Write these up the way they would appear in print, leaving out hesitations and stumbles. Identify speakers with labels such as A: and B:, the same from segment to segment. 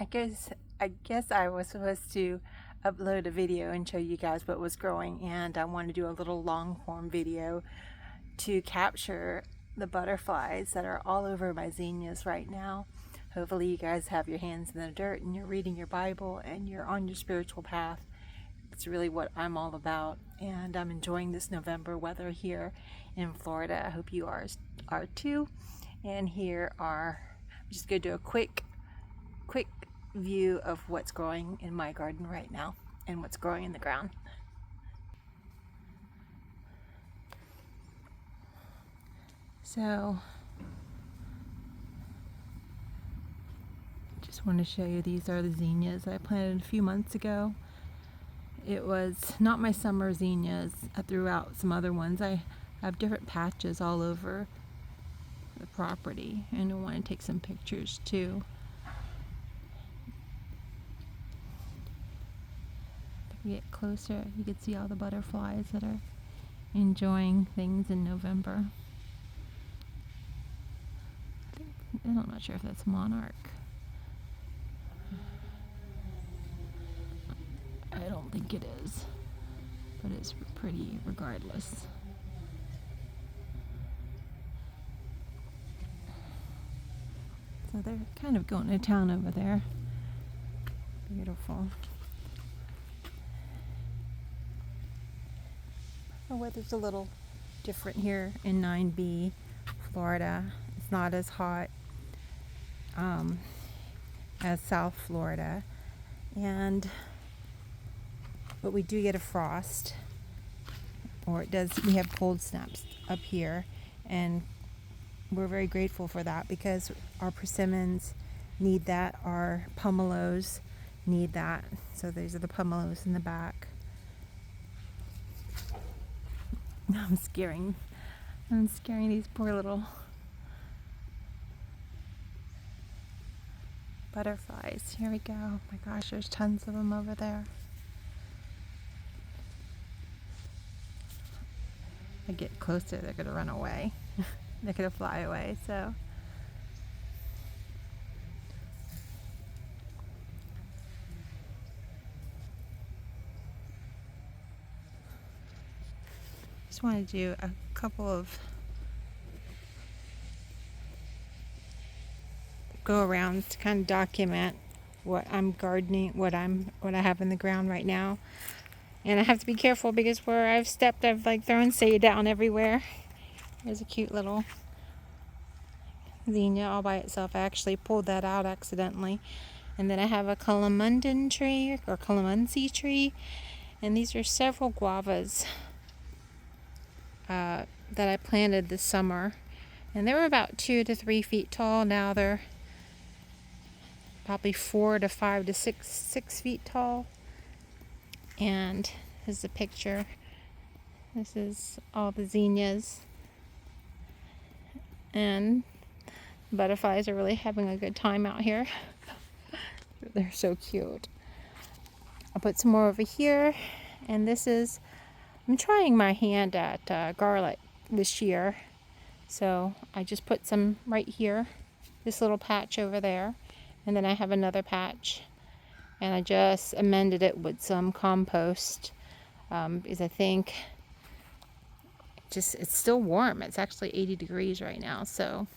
A: I guess I was supposed to upload a video and show you guys what was growing, and I want to do a little long form video to capture the butterflies that are all over my zinnias right now. Hopefully you guys have your hands in the dirt and you're reading your Bible and you're on your spiritual path. It's really what I'm all about, and I'm enjoying this November weather here in Florida. I hope you are too. And here are, I'm just going to do a quick view of what's growing in my garden right now and what's growing in the ground. So just want to show you, these are the zinnias I planted a few months ago. It was not my summer zinnias. I threw out some other ones. I have different patches all over the property, and I want to take some pictures too. If we get closer, you can see all the butterflies that are enjoying things in November. I'm not sure if that's monarch. I don't think it is, but it's pretty regardless. So they're kind of going to town over there. Beautiful. The weather's a little different here in 9B, Florida. It's not as hot as South Florida, but we do get a frost, or it does. We have cold snaps up here, and we're very grateful for that because our persimmons need that, our pomelos need that. So these are the pomelos in the back. I'm scaring these poor little butterflies. Here we go. Oh my gosh, there's tons of them over there. If I get closer, they're gonna run away. They're gonna fly away, so. Just want to do a couple of go arounds to kind of document what I'm gardening, what I have in the ground right now. And I have to be careful because where I've stepped, I've like thrown sage down everywhere. There's a cute little zinnia all by itself. I actually pulled that out accidentally. And then I have a calamandan tree or calamansi tree, and these are several guavas that I planted this summer, and they were about 2 to 3 feet tall. Now they're probably 4 to 5 to 6 feet tall. And here's the picture. This is all the zinnias, and butterflies are really having a good time out here. They're so cute. I'll put some more over here, and I'm trying my hand at garlic this year, so I just put some right here, this little patch over there, and then I have another patch, and I just amended it with some compost because I think it's still warm. It's actually 80 degrees right now, so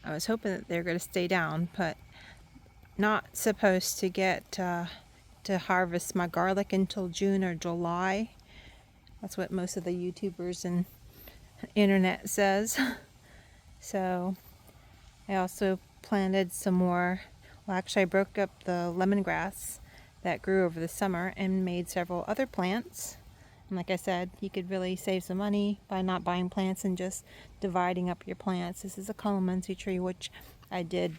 A: I was hoping that they're going to stay down, but not supposed to get to harvest my garlic until June or July. That's what most of the YouTubers and internet says. So I also planted some more. Well, actually I broke up the lemongrass that grew over the summer and made several other plants. And like I said, you could really save some money by not buying plants and just dividing up your plants. This is a calamansi tree, which I did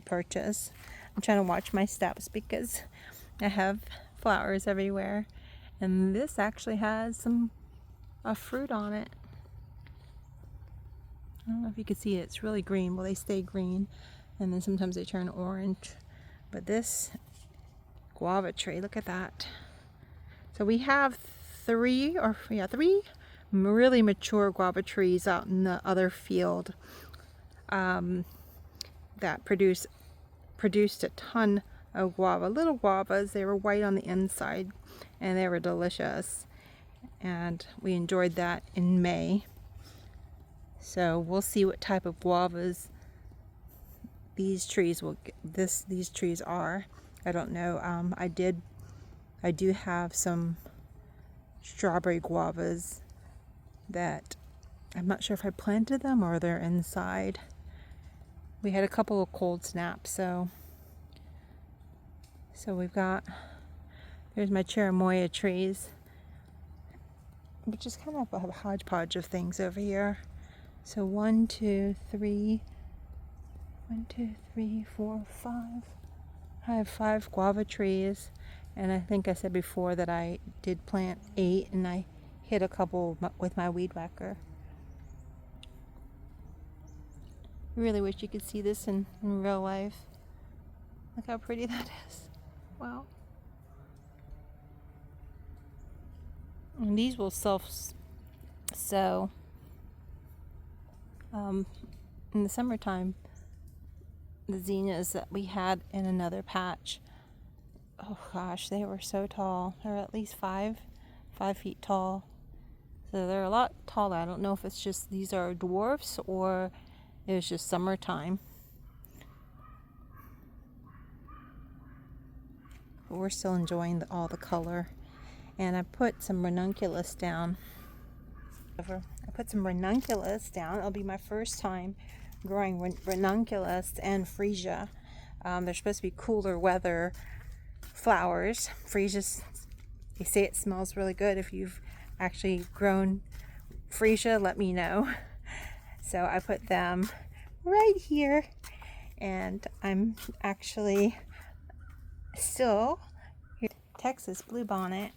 A: purchase. I'm trying to watch my steps because I have flowers everywhere. And this actually has a fruit on it. I don't know if you can see it. It's really green. Well, they stay green, and then sometimes they turn orange. But this guava tree, look at that. So we have three really mature guava trees out in the other field. that produced a ton of guava, little guavas. They were white on the inside and they were delicious, and we enjoyed that in May. So we'll see what type of guavas these trees are. I don't know. I do have some strawberry guavas that I'm not sure if I planted them or they're inside. We had a couple of cold snaps, so we've got, there's my cherimoya trees, which is kind of a hodgepodge of things over here. So 1, 2, 3, 4, 5. I have 5 guava trees, and I think I said before that I did plant 8, and I hit a couple with my weed whacker. Really wish you could see this in real life. Look how pretty that is. Wow. And these will self-sow. In the summertime, the zinnias that we had in another patch, oh gosh, they were so tall. They're at least 5 feet tall. So they're a lot taller. I don't know if it's just these are dwarfs or it was just summertime. But we're still enjoying all the color. And I put some ranunculus down. I put some ranunculus down. It'll be my first time growing ranunculus and freesia. They're supposed to be cooler weather flowers. Freesia, they say it smells really good. If you've actually grown freesia, let me know. So I put them right here, and I'm actually still here. Texas bluebonnet.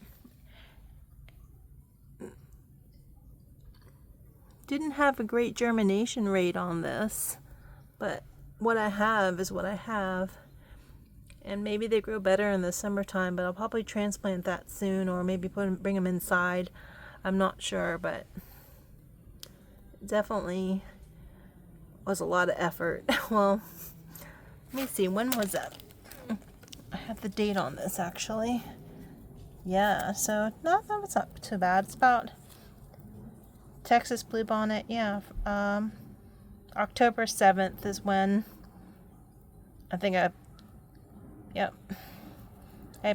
A: Didn't have a great germination rate on this, but what I have is what I have, and maybe they grow better in the summertime, but I'll probably transplant that soon, or maybe bring them inside. I'm not sure, but definitely was a lot of effort. Well, let me see, when was that? I have the date on this actually. Yeah, so no, it's not too bad. It's about Texas bluebonnet, yeah. October 7th is when I think I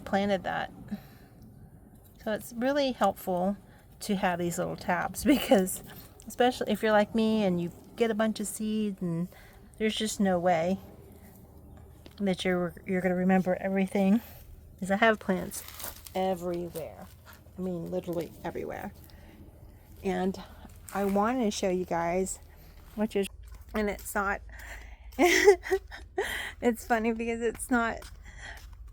A: planted that. So it's really helpful to have these little tabs, because especially if you're like me and you get a bunch of seeds and there's just no way that you're going to remember everything, because I have plants everywhere. I mean, literally everywhere. And I wanted to show you guys, and it's not, it's funny because it's not,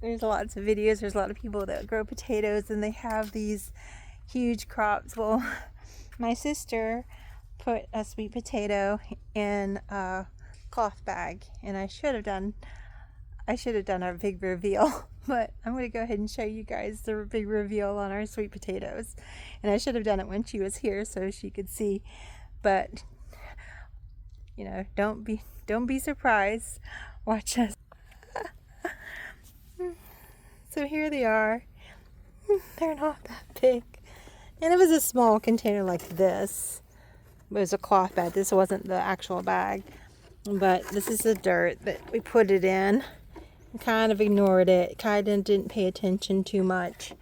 A: there's lots of videos, there's a lot of people that grow potatoes and they have these huge crops. Well, my sister put a sweet potato in a cloth bag, and I should have done our big reveal, but I'm going to go ahead and show you guys the big reveal on our sweet potatoes. And I should have done it when she was here so she could see, but you know, don't be surprised. Watch us. So here they are. They're not that big. And it was a small container like this. It was a cloth bag. This wasn't the actual bag. But this is the dirt that we put it in. Kind of ignored it. Kind of didn't pay attention too much.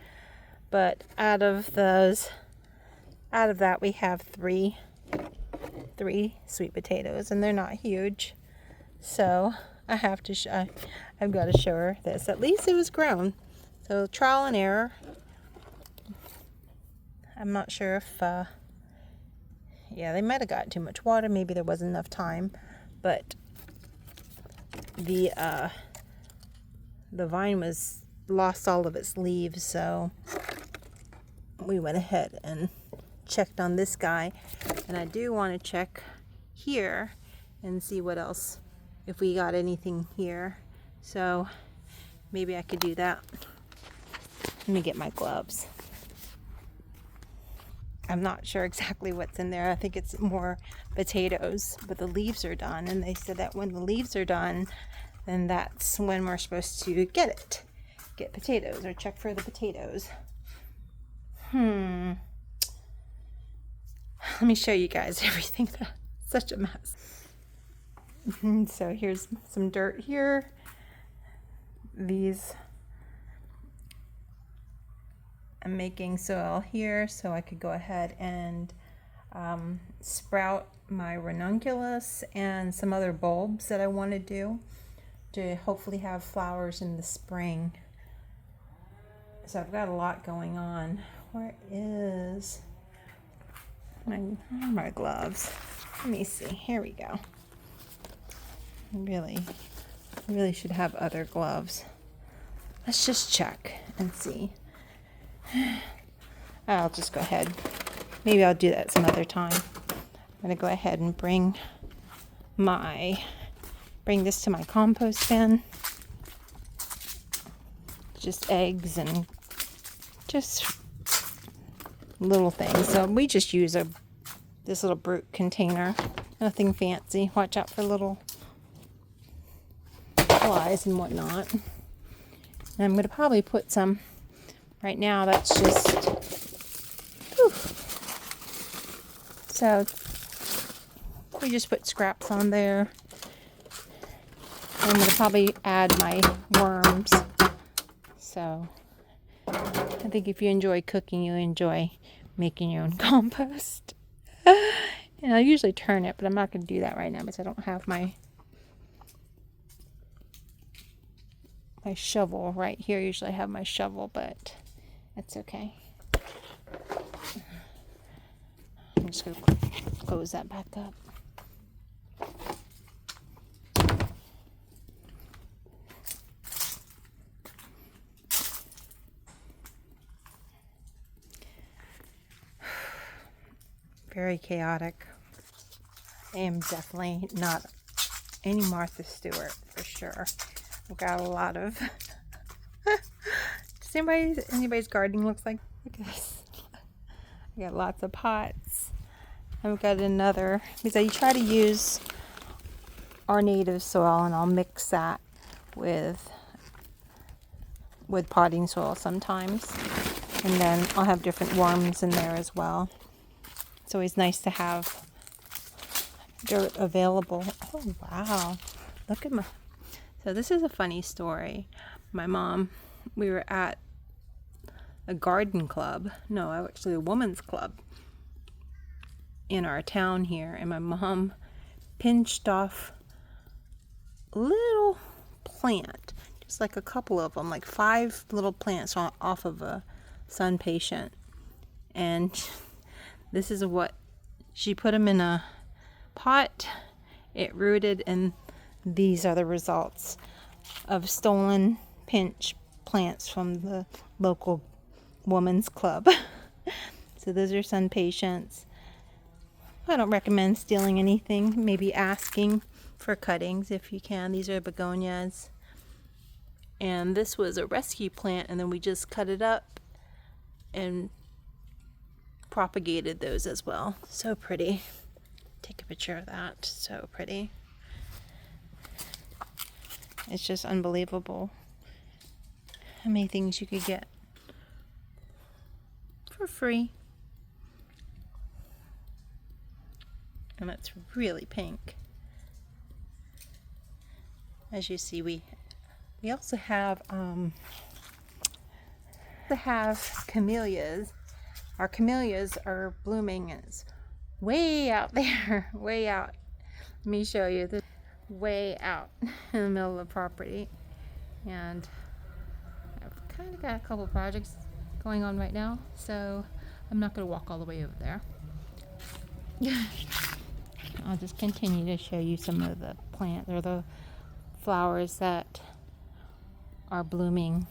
A: But out of that we have three sweet potatoes, and they're not huge. So I have to I've got to show her this. At least it was grown. So trial and error. I'm not sure if yeah, they might have got too much water. Maybe there wasn't enough time, but the vine lost all of its leaves, so we went ahead and checked on this guy. And I do want to check here and see what else, if we got anything here. So maybe I could do that. Let me get my gloves. I'm not sure exactly what's in there. I think it's more potatoes, but the leaves are done. And they said that when the leaves are done, then that's when we're supposed to get potatoes or check for the potatoes. Let me show you guys everything. Such a mess. So here's some dirt here. I'm making soil here so I could go ahead and sprout my ranunculus and some other bulbs that I want to do to hopefully have flowers in the spring. So I've got a lot going on. Where is my gloves? Let me see. Here we go. I really should have other gloves. Let's just check and see. I'll just go ahead. Maybe I'll do that some other time. I'm going to go ahead and bring this to my compost bin. Just eggs and just little things. So we just use this little Brute container. Nothing fancy. Watch out for little flies and whatnot. And I'm going to probably put some right now. That's just so we just put scraps on there. I'm going to probably add my worms. So I think if you enjoy cooking, you enjoy making your own compost. And I usually turn it, but I'm not going to do that right now because I don't have my shovel right here. Usually I have my shovel, but that's okay. I'm just going to close that back up. Very chaotic. I am definitely not any Martha Stewart for sure. I've got a lot of does anybody's gardening looks like? Look at this. I got lots of pots. I've got another, because I try to use our native soil and I'll mix that with potting soil sometimes. And then I'll have different worms in there as well. It's always nice to have dirt available. Oh, wow. Look at so this is a funny story. My mom, we were at a garden club. No, actually a women's club in our town here. And my mom pinched off a little plant. Just like a couple of them. Like 5 little plants off of a sun patient. And this is what she put them in a pot. It rooted, and these are the results of stolen pinch plants from the local women's club. So those are sun patients. I don't recommend stealing anything. Maybe asking for cuttings if you can. These are begonias. And this was a rescue plant, and then we just cut it up and propagated those as well. So pretty. Take a picture of that. So pretty. It's just unbelievable how many things you could get for free. And it's really pink. As you see, we also have camellias. Our camellias are blooming, and it's way out there, way out. Let me show you this. Way out in the middle of the property. And I've kind of got a couple projects going on right now, so I'm not going to walk all the way over there. I'll just continue to show you some of the plants or the flowers that are blooming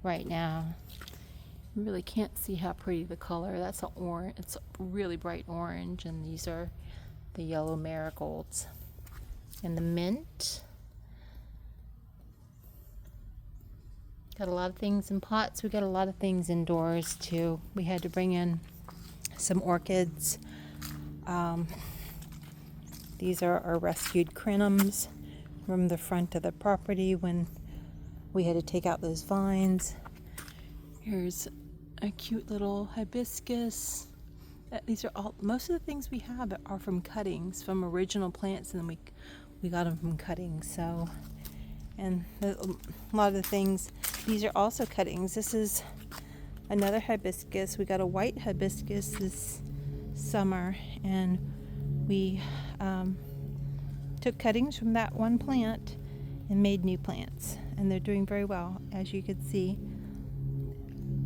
A: right now. You really can't see how pretty the color. That's an orange. It's a really bright orange, and these are the yellow marigolds and the mint. Got a lot of things in pots. We got a lot of things indoors too. We had to bring in some orchids. These are our rescued crinums from the front of the property when we had to take out those vines. Here's a cute little hibiscus. These are all, most of the things we have are from cuttings, from original plants, and then we got them from cuttings. So, and a lot of the things, these are also cuttings. This is another hibiscus. We got a white hibiscus this summer, and we took cuttings from that one plant and made new plants, and they're doing very well. As you can see,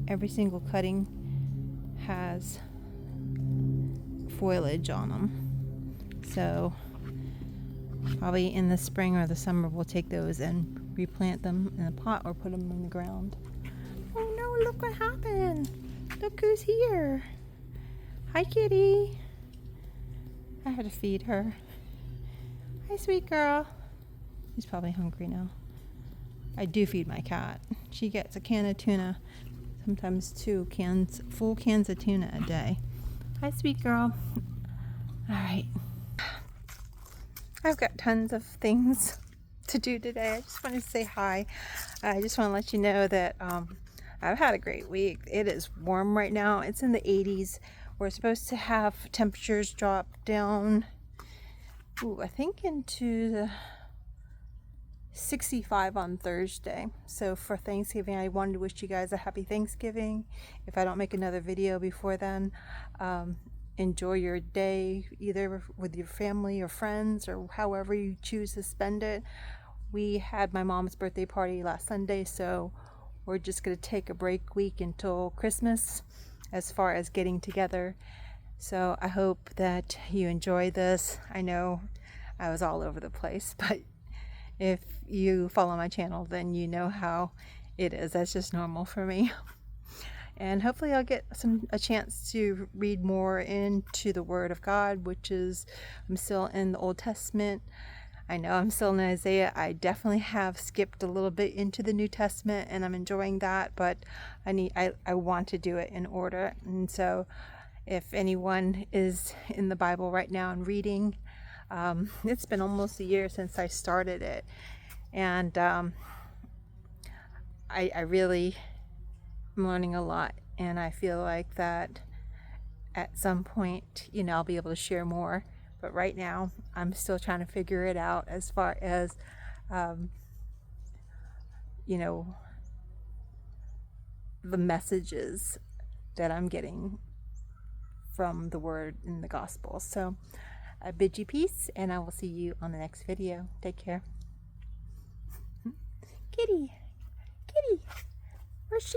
A: every single cutting has foliage on them. So probably in the spring or the summer we'll take those and replant them in a pot or put them in the ground. Oh no, look what happened. Look who's here. Hi, kitty. I had to feed her. Hi, sweet girl. She's probably hungry now. I do feed my cat. She gets a can of tuna, sometimes 2 cans, full cans of tuna a day. Hi, sweet girl. All right. I've got tons of things to do today. I just wanted to say hi. I just want to let you know that I've had a great week. It is warm right now. It's in the 80s. We're supposed to have temperatures drop down, I think into the 65 on Thursday. So for Thanksgiving, I wanted to wish you guys a happy Thanksgiving. If I don't make another video before then, enjoy your day either with your family or friends or however you choose to spend it. We had my mom's birthday party last Sunday, so we're just going to take a break week until Christmas as far as getting together. So I hope that you enjoy this. I know I was all over the place, but if you follow my channel, then you know how it is. That's just normal for me. And hopefully I'll get a chance to read more into the Word of God, which is, I'm still in the Old Testament. I know I'm still in Isaiah. I definitely have skipped a little bit into the New Testament, and I'm enjoying that, but I want to do it in order. And so if anyone is in the Bible right now and reading, it's been almost a year since I started it, and I really am learning a lot, and I feel like that at some point, I'll be able to share more, but right now I'm still trying to figure it out as far as the messages that I'm getting from the Word in the Gospel. So I bid you peace, and I will see you on the next video. Take care. Kitty.